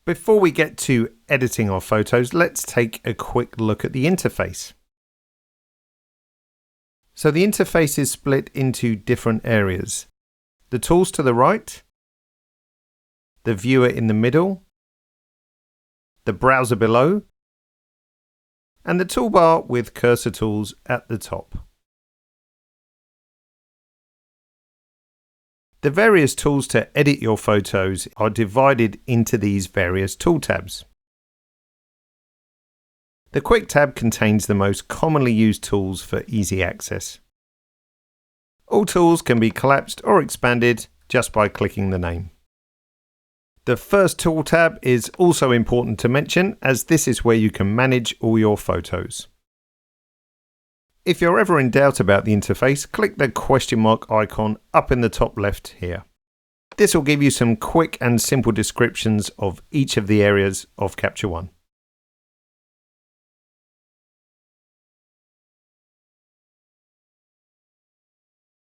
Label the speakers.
Speaker 1: Before we get to editing our photos, let's take a quick look at the interface. So the interface is split into different areas. The tools to the right, the viewer in the middle, the browser below, and the toolbar with cursor tools at the top. The various tools to edit your photos are divided into these various tool tabs. The Quick tab contains the most commonly used tools for easy access. All tools can be collapsed or expanded just by clicking the name. The first tool tab is also important to mention, as this is where you can manage all your photos. If you're ever in doubt about the interface, click the question mark icon up in the top left here. This will give you some quick and simple descriptions of each of the areas of Capture One.